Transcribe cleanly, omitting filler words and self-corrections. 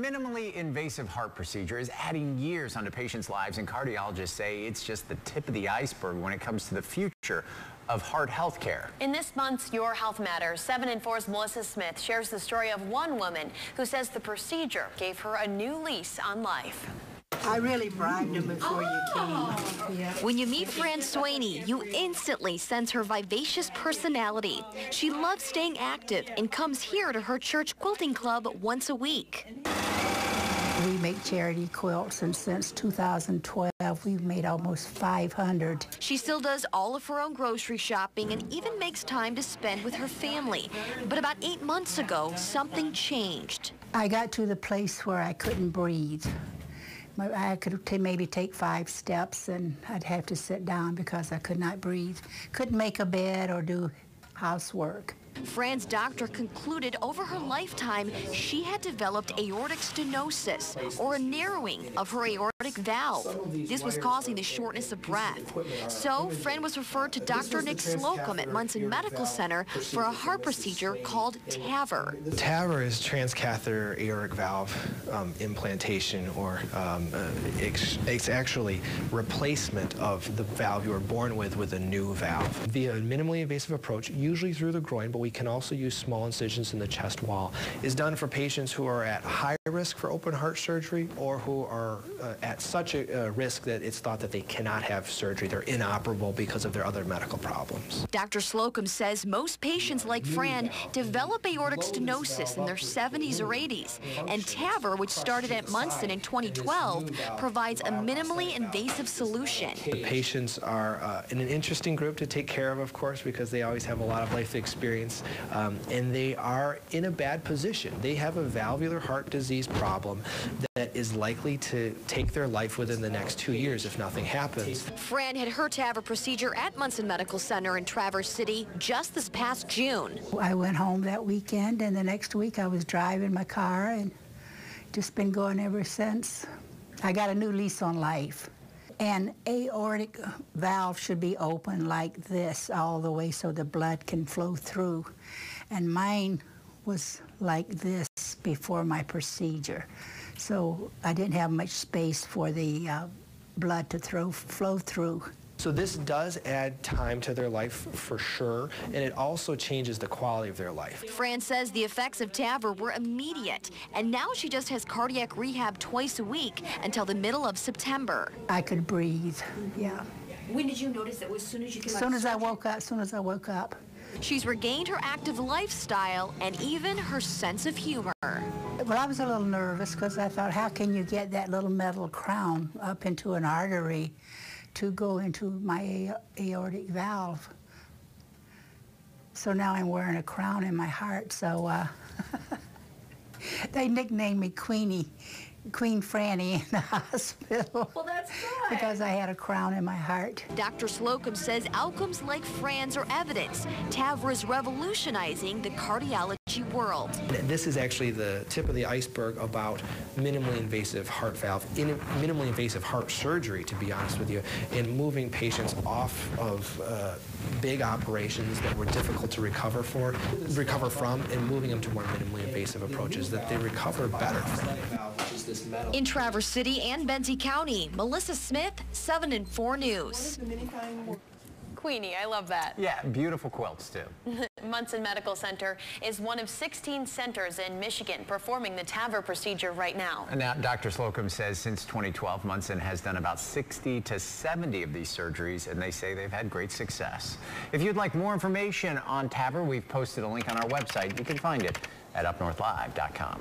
minimally invasive heart procedure is adding years onto patients' lives, and cardiologists say it's just the tip of the iceberg when it comes to the future of heart health care. In this month's Your Health Matters, 7 in 4's Melissa Smith shares the story of one woman who says the procedure gave her a new lease on life. I really bribed him before you came. Yeah. When you meet Fran Swaney, you instantly sense her vivacious personality. She loves staying active and comes here to her church quilting club once a week. We make charity quilts, and since 2012, we've made almost 500. She still does all of her own grocery shopping and even makes time to spend with her family. But about 8 months ago, something changed. I got to the place where I couldn't breathe. I could maybe take 5 steps, and I'd have to sit down because I could not breathe. Couldn't make a bed or do housework. Fran's doctor concluded over her lifetime she had developed aortic stenosis, or a narrowing of her aortic valve. This was causing the shortness of breath. So Fran was referred to Dr. Nick Slocum at Munson Medical Center for a heart procedure called TAVR. TAVR is transcatheter aortic valve implantation, or it's actually replacement of the valve you were born with a new valve. Via a minimally invasive approach, usually through the groin, but we can also use small incisions in the chest wall, is done for patients who are at high risk for open heart surgery, or who are at such a risk that it's thought that they cannot have surgery. They're inoperable because of their other medical problems. Dr. Slocum says most patients like Fran develop aortic stenosis in their 70s or 80s, and TAVR, which started at Munson in 2012, provides a minimally invasive solution. The patients are in an interesting group to take care of course, because they always have a lot of life experience. And they are in a bad position. They have a valvular heart disease problem that is likely to take their life within the next 2 years if nothing happens. Fran had her TAVR procedure at Munson Medical Center in Traverse City just this past June. I went home that weekend, and the next week I was driving my car, and just been going ever since. I got a new lease on life. An aortic valve should be open like this all the way so the blood can flow through. And mine was like this before my procedure. So I didn't have much space for the blood to flow through. So this does add time to their life for sure, and it also changes the quality of their life. Fran says the effects of TAVR were immediate, and now she just has cardiac rehab twice a week until the middle of September. I could breathe, yeah. When did you notice that? As soon as you came out? As soon as I woke up. She's regained her active lifestyle and even her sense of humor. Well, I was a little nervous because I thought, how can you get that little metal crown up into an artery to go into my aortic valve? So now I'm wearing a crown in my heart, so they nicknamed me Queen Franny in the hospital. Well, that's good. Because I had a crown in my heart. Dr. Slocum says outcomes like Fran's are evidence TAVR is revolutionizing the cardiology world. This is actually the tip of the iceberg about minimally invasive heart valve, minimally invasive heart surgery, to be honest with you, and moving patients off of big operations that were difficult to recover from, and moving them to more minimally invasive approaches that they recover better from. In Traverse City and Benzie County, Melissa Smith, 7 in 4 News. Queenie, I love that. Yeah, beautiful quilts too. Munson Medical Center is one of 16 centers in Michigan performing the TAVR procedure right now. And now Dr. Slocum says since 2012, Munson has done about 60 to 70 of these surgeries, and they say they've had great success. If you'd like more information on TAVR, we've posted a link on our website. You can find it at upnorthlive.com.